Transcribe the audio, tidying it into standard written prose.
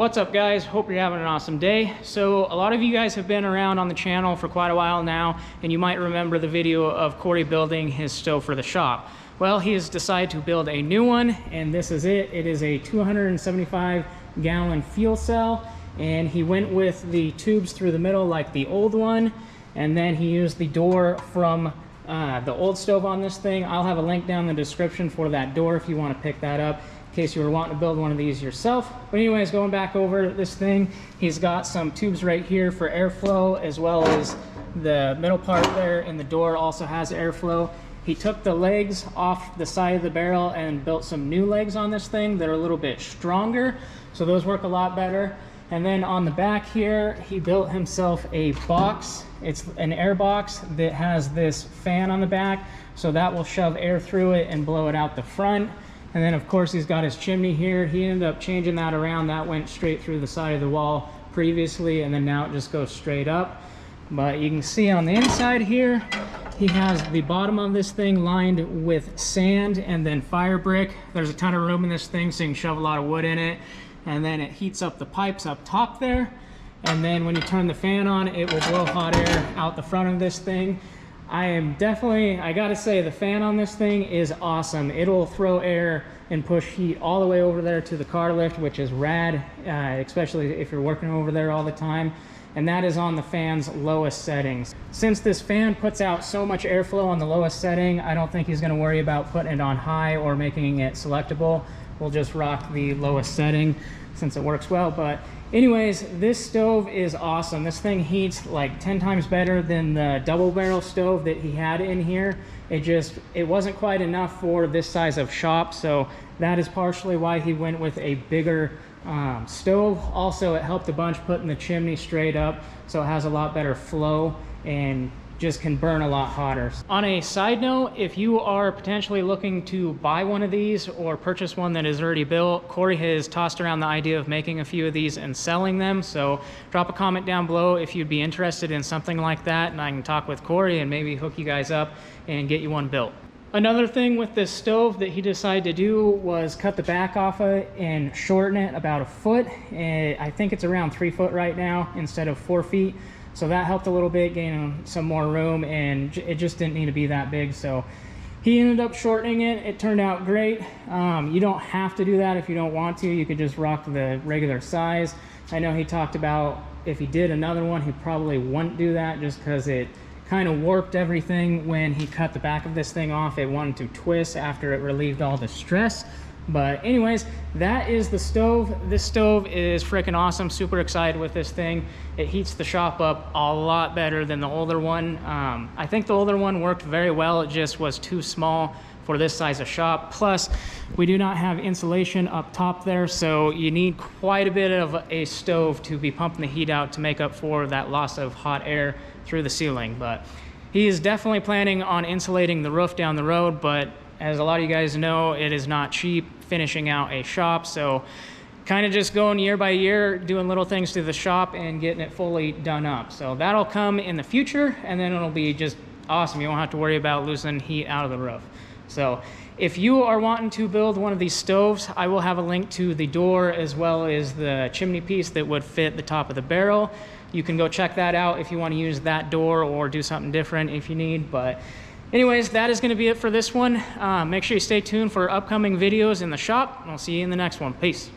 What's up, guys? Hope you're having an awesome day. So a lot of you guys have been around on the channel for quite a while now, and you might remember the video of Corey building his stove for the shop. Well, he has decided to build a new one, and this is it. It is a 275-gallon fuel cell, and he went with the tubes through the middle like the old one, and then he used the door from the old stove on this thing. I'll have a link down in the description for that door if you want to pick that up, in case you were wanting to build one of these yourself. But anyways, going back over this thing, he's got some tubes right here for airflow, as well as the middle part there, and the door also has airflow. He took the legs off the side of the barrel and built some new legs on this thing that are a little bit stronger, so those work a lot better. And then on the back here, he built himself a box. It's an air box that has this fan on the back, so that will shove air through it and blow it out the front. And then of course he's got his chimney here. He ended up changing that around. That went straight through the side of the wall previously, and then now it just goes straight up. But you can see on the inside here, he has the bottom of this thing lined with sand and then fire brick. There's a ton of room in this thing, so you can shove a lot of wood in it. And then it heats up the pipes up top there. And then when you turn the fan on, it will blow hot air out the front of this thing. I gotta say, the fan on this thing is awesome. It'll throw air and push heat all the way over there to the car lift, which is rad, especially if you're working over there all the time. And that is on the fan's lowest settings. Since this fan puts out so much airflow on the lowest setting, I don't think he's gonna worry about putting it on high or making it selectable. We'll just rock the lowest setting since it works well. But anyways, this stove is awesome. This thing heats like 10 times better than the double barrel stove that he had in here. It wasn't quite enough for this size of shop, so that is partially why he went with a bigger stove. Also, it helped a bunch putting the chimney straight up, so it has a lot better flow and just can burn a lot hotter. On a side note, if you are potentially looking to buy one of these or purchase one that is already built, Corey has tossed around the idea of making a few of these and selling them. So drop a comment down below if you'd be interested in something like that, and I can talk with Corey and maybe hook you guys up and get you one built. Another thing with this stove that he decided to do was cut the back off of it and shorten it about 1 foot. I think it's around 3 foot right now instead of 4 feet. So that helped a little bit, gaining some more room, and it just didn't need to be that big. So he ended up shortening it. It turned out great. You don't have to do that if you don't want to. You could just rock the regular size. I know he talked about if he did another one, he probably wouldn't do that just because it kind of warped everything when he cut the back of this thing off. It wanted to twist after it relieved all the stress. But anyways, that is the stove. This stove is freaking awesome. Super excited with this thing. It heats the shop up a lot better than the older one. I think the older one worked very well. It just was too small for this size of shop. Plus, we do not have insulation up top there, so you need quite a bit of a stove to be pumping the heat out to make up for that loss of hot air through the ceiling. But he is definitely planning on insulating the roof down the road, but as a lot of you guys know, it is not cheap finishing out a shop, so kind of just going year by year, doing little things to the shop and getting it fully done up. So that'll come in the future, and then it'll be just awesome. You won't have to worry about losing heat out of the roof. So if you are wanting to build one of these stoves, I will have a link to the door as well as the chimney piece that would fit the top of the barrel. You can go check that out if you want to use that door or do something different if you need. But anyways, that is going to be it for this one. Make sure you stay tuned for upcoming videos in the shop, and I'll see you in the next one. Peace.